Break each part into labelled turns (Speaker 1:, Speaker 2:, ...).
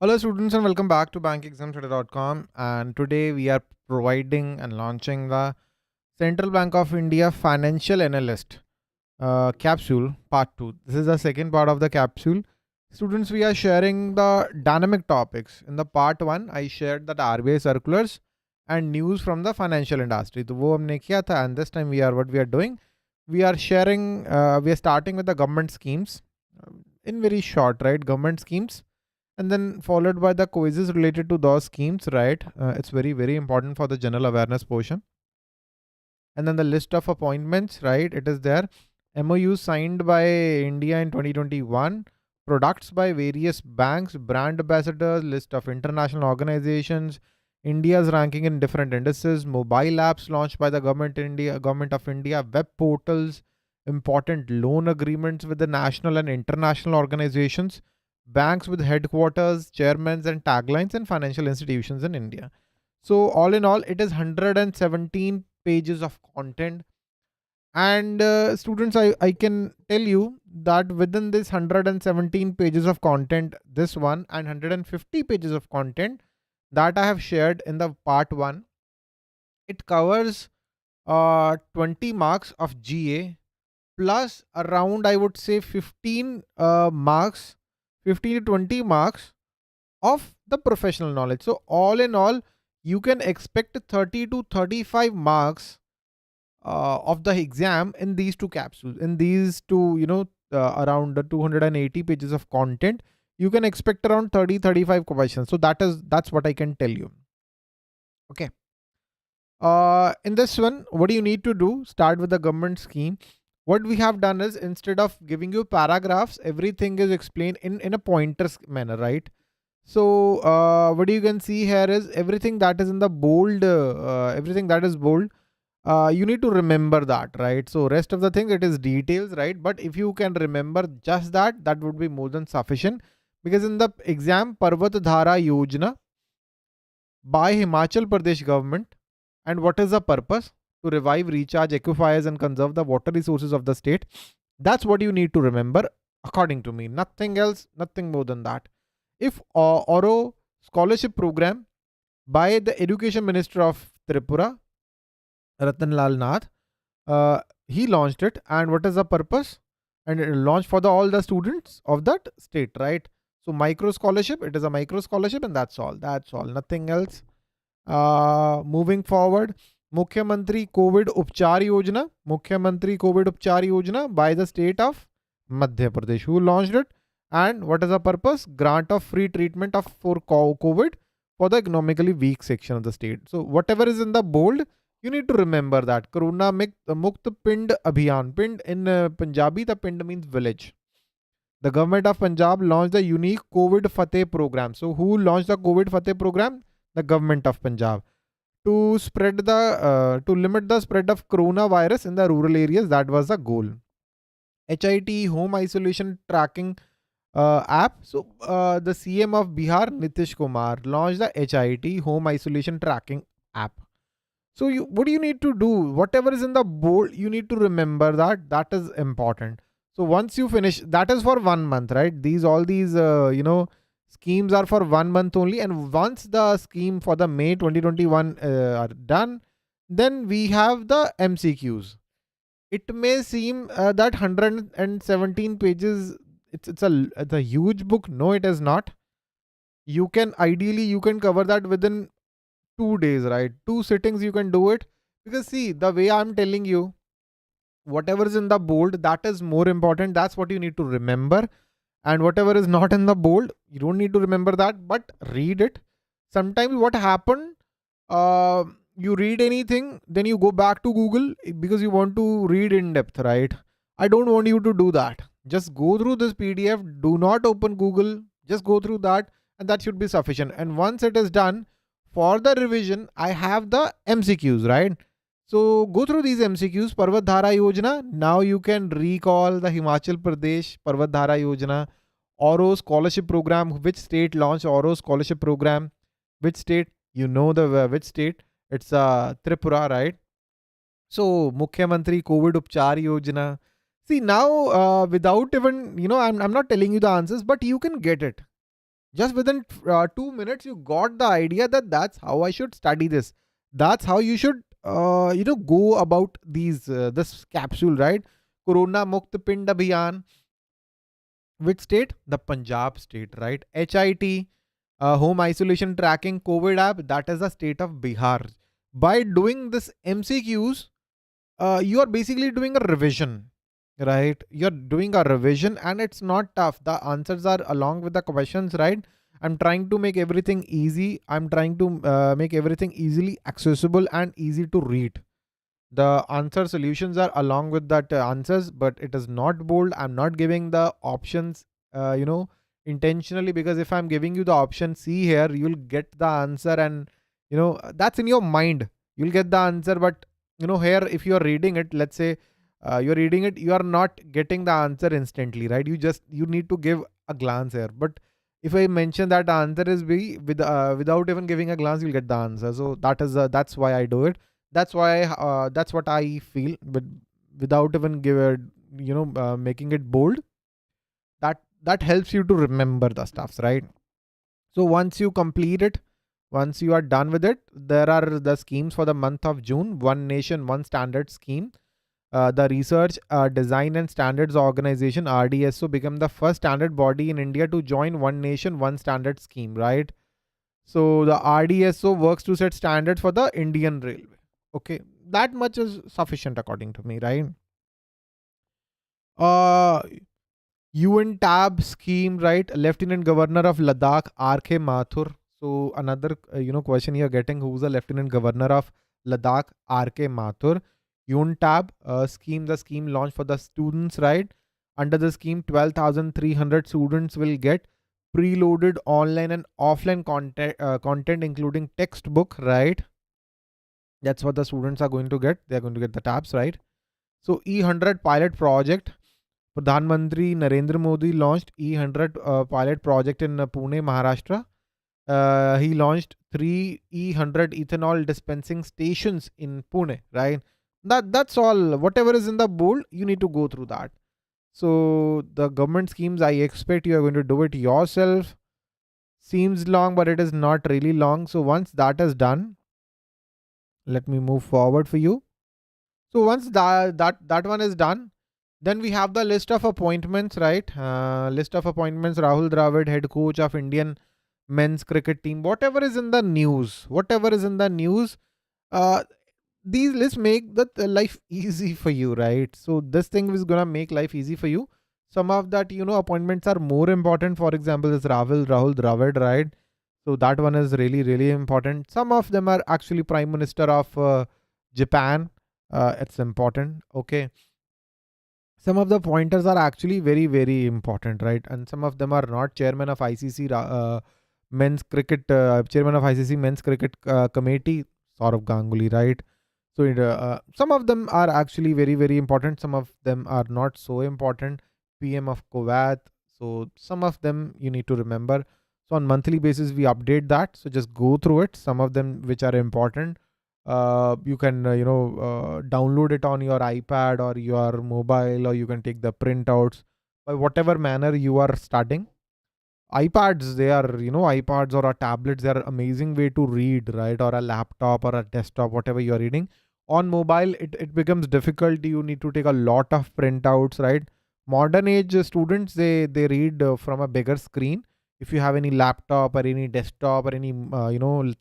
Speaker 1: Hello students and welcome back to bankexamstudy.com, and today we are providing and launching the Central Bank of India Financial Analyst Capsule Part 2. This is the second part of the capsule. Students, we are sharing the dynamic topics. In the Part 1, I shared that RBI circulars and news from the financial industry. तो वो हमने किया था, and this time what we are doing, we are sharing, we are starting with the government schemes in very short, right? Government schemes, and then followed by the quizzes related to those schemes, right? It's very, very important for the general awareness portion. And then the list of appointments, right? It is there. MOUs signed by India in 2021, products by various banks, brand ambassadors, list of international organizations, India's ranking in different indices, mobile apps launched by the government of India, web portals, important loan agreements with the national and international organizations, banks with headquarters, chairmen and taglines, and financial institutions in India. So all in all, it is 117 pages of content. And students, I can tell you that within this 117 pages of content, this one and 150 pages of content that I have shared in the part 1, it covers 20 marks of GA plus around, I would say, 15 marks, 15 to 20 marks of the professional knowledge. So all in all, you can expect 30 to 35 marks of the exam in these two capsules, in these two, around the 280 pages of content. You can expect around 30-35 questions. So that's what I can tell you. Okay. In this one, what do you need to do? Start with the government scheme. What we have done is, instead of giving you paragraphs, everything is explained in a pointers manner, right? So what you can see here is everything that is in the bold, everything that is bold, you need to remember that, right? So rest of the thing, it is details, right? But if you can remember just that, that would be more than sufficient. Because in the exam, Parvat Dhara Yojana by Himachal Pradesh government, and what is the purpose? To revive, recharge aquifers and conserve the water resources of the state. That's what you need to remember, according to me. Nothing else, nothing more than that. If Oro scholarship program by the Education Minister of Tripura, Ratan Lal Nath, he launched it, and what is the purpose? And it launched for all the students of that state, right? So micro scholarship, it is a micro scholarship, and that's all. That's all. Nothing else. Moving forward, Mukhyamantri COVID Upchar Yojana, Mukhyamantri COVID Upchar Yojana by the state of Madhya Pradesh. Who launched it? And what is the purpose? Grant of free treatment for COVID for the economically weak section of the state. So whatever is in the bold, you need to remember that. Corona Mukt Pind Abhiyan. Pind in Punjabi, the Pind means village. The government of Punjab launched the unique COVID Fateh program. So who launched the COVID Fateh program? The government of Punjab. To limit the spread of coronavirus in the rural areas. That was the goal. HIT home isolation tracking app. So the CM of Bihar, Nitish Kumar, launched the HIT home isolation tracking app. So what do you need to do? Whatever is in the bold, you need to remember that. That is important. So once you finish, that is for 1 month, right? All these schemes are for 1 month only. And once the scheme for the May 2021 are done, then we have the MCQs. It may seem that 117 pages, it's a huge book. No, it is not. You can cover that within 2 days, right? 2 sittings you can do it. Because see, the way I'm telling you, whatever is in the bold, that is more important. That's what you need to remember. And whatever is not in the bold, you don't need to remember that, but read it. Sometimes what happened, you read anything, then you go back to Google because you want to read in depth, right? I don't want you to do that. Just go through this PDF. Do not open Google. Just go through that, and that should be sufficient. And once it is done, for the revision, I have the MCQs, right? So go through these MCQs. Parvat Dhara Yojana. Now you can recall the Himachal Pradesh Parvat Dhara Yojana. Oro scholarship program. Which state launched Oro scholarship program? Which state? You know the which state? It's Tripura, right? So Mukhyamantri COVID Upchar Yojana. See now, without even, I'm not telling you the answers, but you can get it. Just within 2 minutes, you got the idea that that's how I should study this. That's how you should, go about this capsule, right? Corona Mukt Pind Abhiyan. Which state? The Punjab state, right? HIT, home isolation tracking COVID app, that is the state of Bihar. By doing this MCQs, you are basically doing a revision, right? You're doing a revision and it's not tough. The answers are along with the questions, right? I'm trying to make everything easy. I'm trying to make everything easily accessible and easy to read. The answer solutions are along with that answers, but it is not bold. I'm not giving the options, intentionally, because if I'm giving you the option C here, you'll get the answer, and that's in your mind. You'll get the answer, but here, if you are reading it, let's say you're reading it, you are not getting the answer instantly, right? You need to give a glance here. But if I mention that the answer is B, without even giving a glance, you'll get the answer. So that's why I do it. That's what I feel, but without even making it bold. That helps you to remember the stuffs, right? So once you complete it, once you are done with it, there are the schemes for the month of June. One Nation, One Standard scheme. The Research, Design and Standards Organization (RDSO) become the first standard body in India to join One Nation, One Standard scheme, right? So the RDSO works to set standards for the Indian Railway. Okay, that much is sufficient according to me, right? Uh, UN tab scheme, right? Lieutenant Governor of Ladakh, R.K. Mathur. So another, question you're getting: who's the Lieutenant Governor of Ladakh? R.K. Mathur. UN tab scheme, the scheme launched for the students, right? Under the scheme, 12,300 students will get preloaded online and offline content, including textbook, right? That's what the students are going to get. They're going to get the tabs, right? So E100 pilot project. Pradhan Mantri Narendra Modi launched E100 pilot project in Pune, Maharashtra. He launched 3 E100 ethanol dispensing stations in Pune, right? That's all. Whatever is in the bold, you need to go through that. So the government schemes, I expect you are going to do it yourself. Seems long, but it is not really long. So once that is done, let me move forward for you. So once that one is done, then we have the list of appointments, right? List of appointments: Rahul Dravid, head coach of Indian men's cricket team. Whatever is in the news, uh, these lists make the life easy for you, right? So this thing is gonna make life easy for you. Some of that, appointments are more important. For example, this Rahul Dravid, right? So that one is really, really important. Some of them are actually Prime Minister of Japan. It's important. Okay. Some of the pointers are actually very, very important, right? And some of them are not. Chairman of ICC men's cricket, chairman of ICC men's cricket committee, Saurav Ganguly, right? So some of them are actually very, very important. Some of them are not so important. PM of Kuwait. So some of them you need to remember. So on monthly basis, we update that. So just go through it. Some of them which are important, you can download it on your iPad or your mobile, or you can take the printouts. By whatever manner you are studying, iPads or a tablets, they are amazing way to read, right? Or a laptop or a desktop, whatever you're reading. On mobile, it becomes difficult. You need to take a lot of printouts, right? Modern age students, they read from a bigger screen. If you have any laptop or any desktop or any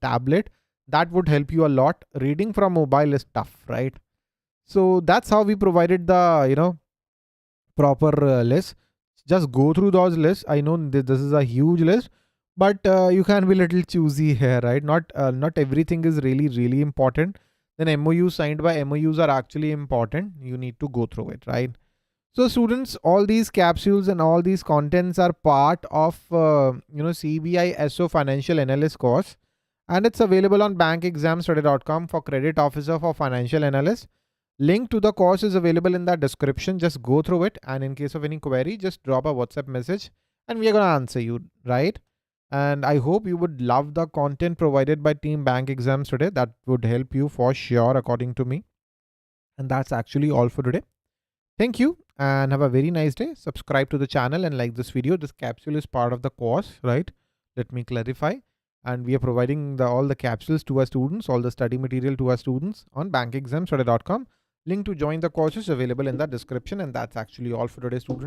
Speaker 1: tablet, that would help you a lot. Reading from mobile is tough, right? So that's how we provided the proper list. Just go through those lists. I know this is a huge list, but you can be a little choosy here, right? Not everything is really, really important. Then MOUs signed by MOUs are actually important. You need to go through it, right? So students, all these capsules and all these contents are part of CBI SO Financial Analyst course, and it's available on bankexamstudy.com for credit officer for financial analyst. Link to the course is available in the description. Just go through it, and in case of any query, just drop a WhatsApp message and we are going to answer you, right? And I hope you would love the content provided by Team Bank Exams today. That would help you for sure, according to me. And that's actually all for today. Thank you and have a very nice day. Subscribe to the channel and like this video. This capsule is part of the course, right? Let me clarify. And we are providing all the capsules to our students, all the study material to our students on bankexamstudy.com. Link to join the courses available in the description. And that's actually all for today, students.